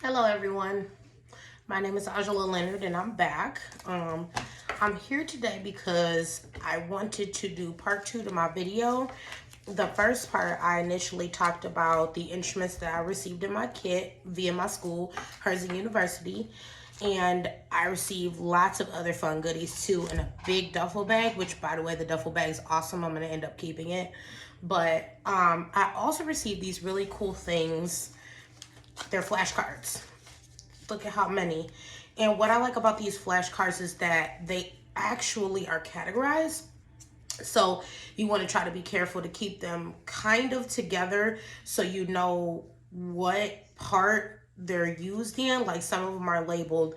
Hello everyone, my name is Angela Leonard and I'm back. I'm here today because I wanted to do part two to my video. The first part, I initially talked about the instruments that I received in my kit via my school, Herzing University. And I received lots of other fun goodies too in a big duffel bag, which by the way, the duffel bag is awesome. I'm going to end up keeping it. But I also received these really cool things. They're flashcards. Look at how many. And what I like about these flashcards is that they actually are categorized. So you want to try to be careful to keep them kind of together so you know what part they're used in. Like some of them are labeled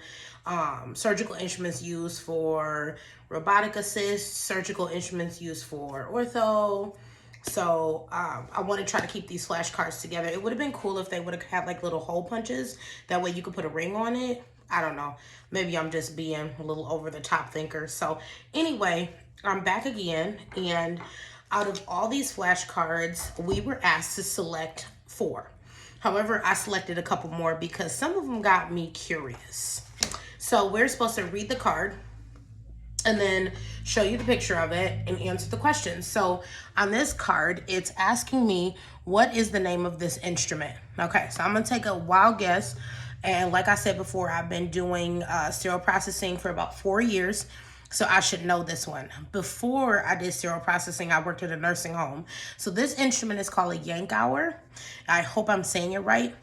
surgical instruments used for robotic assist, surgical instruments used for ortho. So I want to try to keep these flashcards together. It would have been cool if they would have had like little hole punches. That way you could put a ring on it. I don't know. Maybe I'm just being a little over the top thinker. So anyway, I'm back again. And out of all these flashcards, we were asked to select 4. However, I selected a couple more because some of them got me curious. So we're supposed to read the card and then show you the picture of it and answer the questions. So on this card, it's asking me, what is the name of this instrument? Okay, so I'm gonna take a wild guess. And like I said before, I've been doing sterile processing for about 4 years. So I should know this one. Before I did sterile processing, I worked at a nursing home. So this instrument is called a Yankauer. I hope I'm saying it right.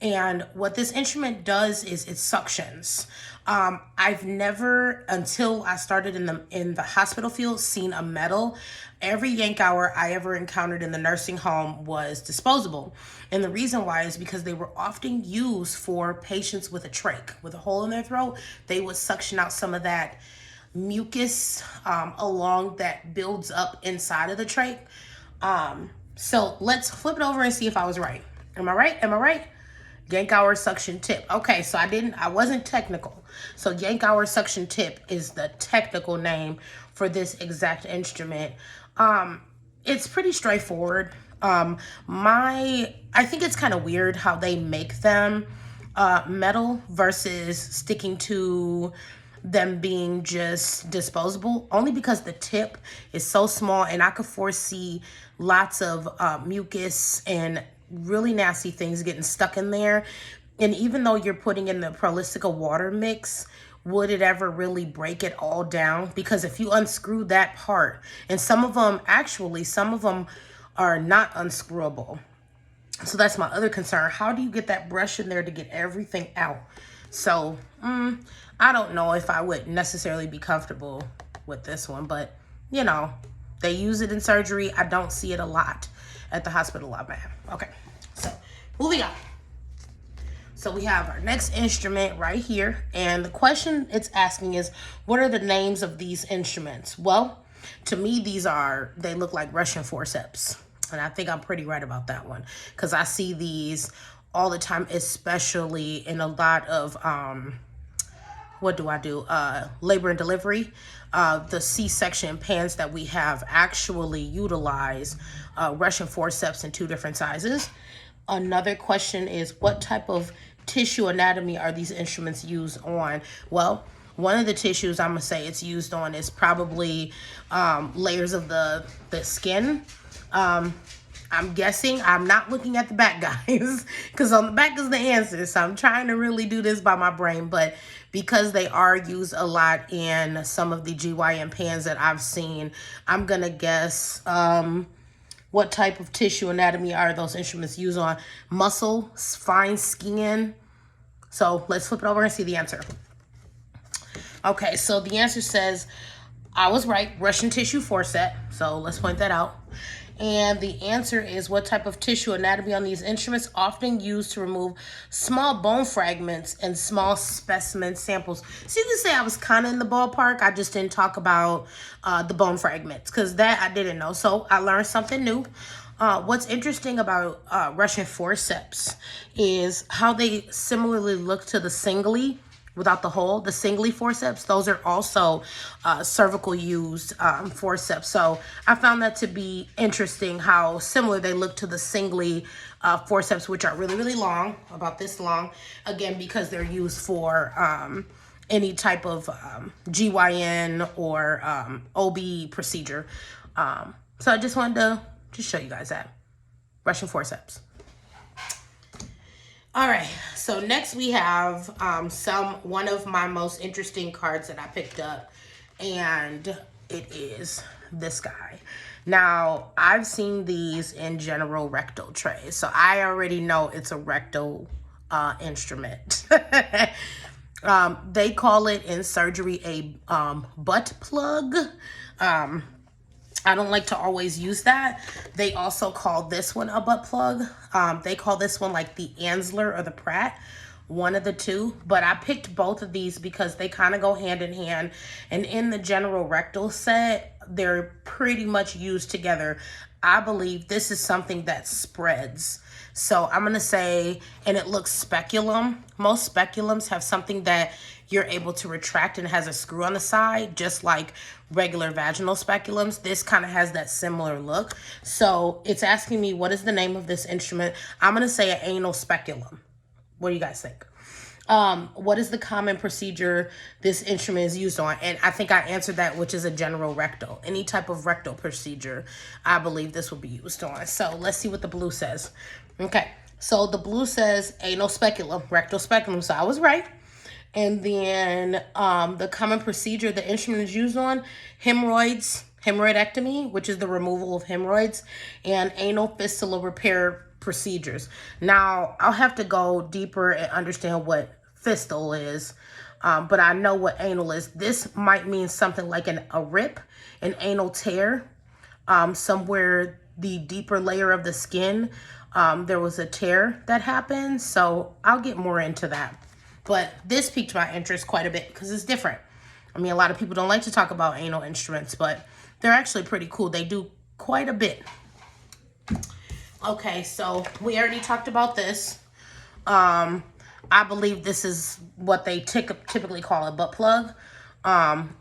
And what this instrument does is it suctions. I've never, until I started in the hospital field, seen a metal. Every Yankauer I ever encountered in the nursing home was disposable. And the reason why is because they were often used for patients with a trach, with a hole in their throat. They would suction out some of that mucus along that builds up inside of the trach. So let's flip it over and see if I was right. Am I right? Am I right? Yankauer suction tip. Okay, so I wasn't technical. So Yankauer suction tip is the technical name for this exact instrument. It's pretty straightforward. I think it's kind of weird how they make them metal versus sticking to them being just disposable, only because the tip is so small and I could foresee lots of mucus and really nasty things getting stuck in there. And even though you're putting in the Prolistica water mix, would it ever really break it all down? Because if you unscrew that part, and some of them are not unscrewable. So that's my other concern. How do you get that brush in there to get everything out? So I don't know if I would necessarily be comfortable with this one, but you know, they use it in surgery. I don't see it a lot at the hospital I'm at. Okay, so moving on. So we have our next instrument right here. And the question it's asking is, what are the names of these instruments? Well, to me, they look like Russian forceps. And I think I'm pretty right about that one, because I see these all the time, especially in a lot of, labor and delivery. The C-section pans that we have actually utilize Russian forceps in 2 different sizes. Another question is, what type of tissue anatomy are these instruments used on? Well, one of the tissues I'm gonna say it's used on is probably layers of the skin. I'm guessing. I'm not looking at the back, guys, because on the back is the answer. So I'm trying to really do this by my brain, but because they are used a lot in some of the GYN pans that I've seen, I'm gonna guess what type of tissue anatomy are those instruments used on? Muscle, fine skin. So let's flip it over and see the answer. Okay, so the answer says, I was right, Russian tissue forcep. So let's point that out. And the answer is, what type of tissue anatomy on these instruments? Often used to remove small bone fragments and small specimen samples. So you can say I was kind of in the ballpark. I just didn't talk about the bone fragments, because that I didn't know. So I learned something new. What's interesting about Russian forceps is how they similarly look to the Singly without the hole, the singly forceps, those are also cervical used forceps. So I found that to be interesting how similar they look to the singly forceps, which are really, really long, about this long, again, because they're used for any type of GYN or OB procedure. So I just wanted to just show you guys that. Russian forceps. All right, so next we have one of my most interesting cards that I picked up, and it is this guy. Now, I've seen these in general rectal trays, so I already know it's a rectal instrument. They call it in surgery a butt plug. I don't like to always use that. They also call this one a butt plug. They call this one like the Ansler or the Pratt, one of the two. But I picked both of these because they kind of go hand in hand. And in the general rectal set, they're pretty much used together. I believe this is something that spreads. So I'm going to say, and it looks speculum. Most speculums have something that you're able to retract and has a screw on the side, just like regular vaginal speculums. This kind of has that similar look. So it's asking me, what is the name of this instrument? I'm going to say an anal speculum. What do you guys think? What is the common procedure this instrument is used on? And I think I answered that, which is a general rectal. Any type of rectal procedure, I believe this will be used on. So let's see what the blue says. Okay, so the blue says anal speculum, rectal speculum. So I was right. And then the common procedure the instrument is used on, hemorrhoids, hemorrhoidectomy, which is the removal of hemorrhoids, and anal fistula repair procedures. Now, I'll have to go deeper and understand what fistula is, but I know what anal is. This might mean something like a rip, an anal tear, somewhere the deeper layer of the skin, there was a tear that happened. So I'll get more into that. But this piqued my interest quite a bit because it's different. I mean, a lot of people don't like to talk about anal instruments, but they're actually pretty cool. They do quite a bit. Okay, so we already talked about this. I believe this is what they typically call a butt plug.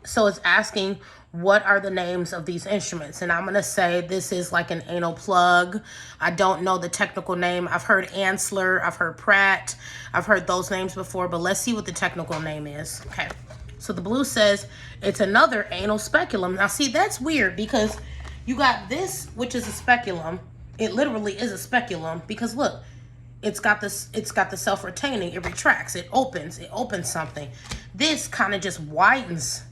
So it's asking, what are the names of these instruments? And I'm going to say this is like an anal plug. I don't know the technical name. I've heard Ansler, I've heard Pratt, I've heard those names before, but let's see what the technical name is. Okay, so the blue says it's another anal speculum. Now see, that's weird because you got this, which is a speculum. It literally is a speculum because look, it's got the self-retaining, it retracts, it opens something. This kind of just widens.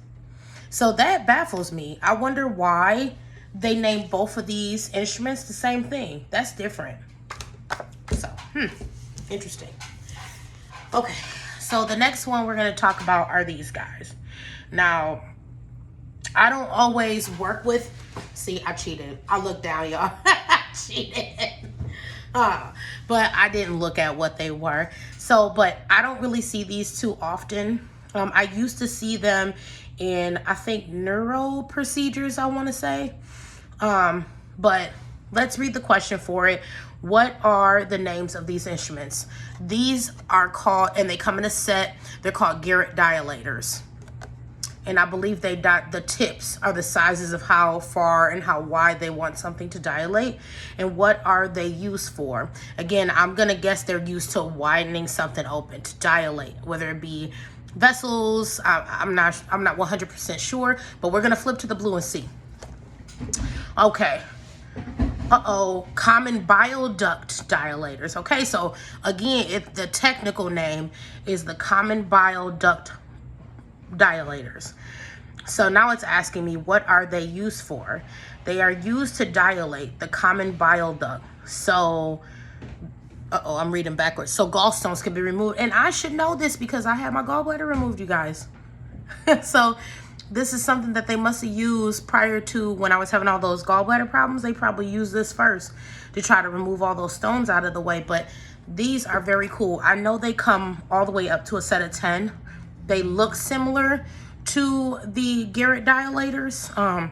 So that baffles me. I wonder why they named both of these instruments the same thing. That's different. So, interesting. Okay, so the next one we're going to talk about are these guys. Now, I don't always work with, see, I cheated. I looked down, y'all. I cheated. But I didn't look at what they were. So, but I don't really see these too often. I used to see them in, I think, neuro procedures, I want to say. But let's read the question for it. What are the names of these instruments? These are called, and they come in a set, they're called Garrett dilators. And I believe the tips are the sizes of how far and how wide they want something to dilate. And what are they used for? Again, I'm going to guess they're used to widening something open, to dilate, whether it be vessels. I'm not 100% sure, but we're going to flip to the blue and see. Okay. Common bile duct dilators. Okay, so again, the technical name is the common bile duct dilators. So now it's asking me, what are they used for? They are used to dilate the common bile duct. So, I'm reading backwards. So gallstones can be removed. And I should know this because I had my gallbladder removed, you guys. So this is something that they must have used prior to when I was having all those gallbladder problems. They probably used this first to try to remove all those stones out of the way. But these are very cool. I know they come all the way up to a set of 10. They look similar to the Garrett dilators.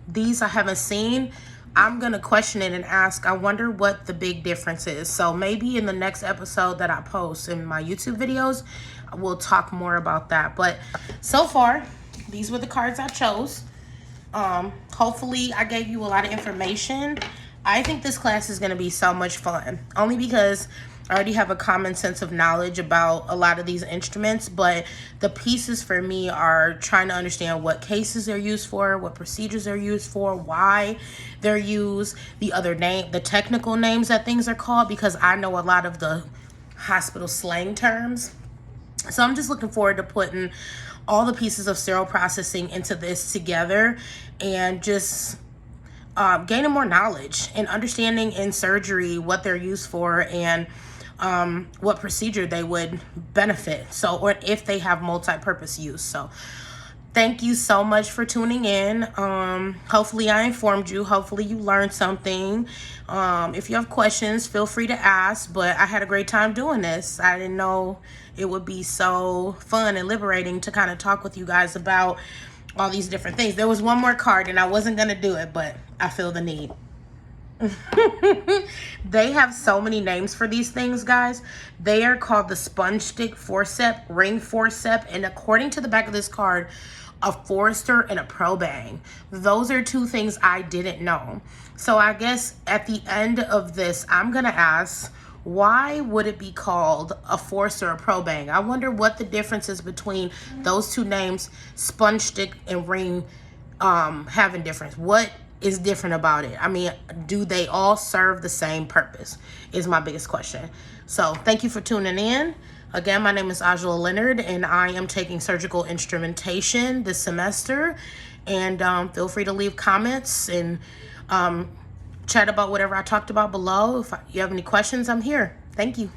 These I haven't seen. I'm going to question it and ask, I wonder what the big difference is. So maybe in the next episode that I post in my YouTube videos, we'll talk more about that. But so far, these were the cards I chose. Hopefully I gave you a lot of information. I think this class is going to be so much fun, only because I already have a common sense of knowledge about a lot of these instruments, but the pieces for me are trying to understand what cases they're used for, what procedures they're used for, why they're used, the technical names that things are called, because I know a lot of the hospital slang terms. So I'm just looking forward to putting all the pieces of sterile processing into this together and just gaining more knowledge and understanding in surgery what they're used for and what procedure they would benefit. So, or if they have multi-purpose use. So thank you so much for tuning in. Hopefully I informed you. Hopefully you learned something. If you have questions, feel free to ask, but I had a great time doing this. I didn't know it would be so fun and liberating to kind of talk with you guys about all these different things. There was one more card and I wasn't going to do it, but I feel the need. They have so many names for these things, guys. They are called the sponge stick forceps, ring forceps, and according to the back of this card, a Forster and a Pro-Bang. Those are two things I didn't know. So I guess at the end of this, I'm gonna ask, why would it be called a Forster or a Pro-Bang? I wonder what the difference is between those two names, sponge stick and ring, having difference. What is different about it? I mean, do they all serve the same purpose is my biggest question. So thank you for tuning in. Again, my name is Angela Leonard and I am taking surgical instrumentation this semester, and feel free to leave comments and chat about whatever I talked about below. If you have any questions, I'm here. Thank you.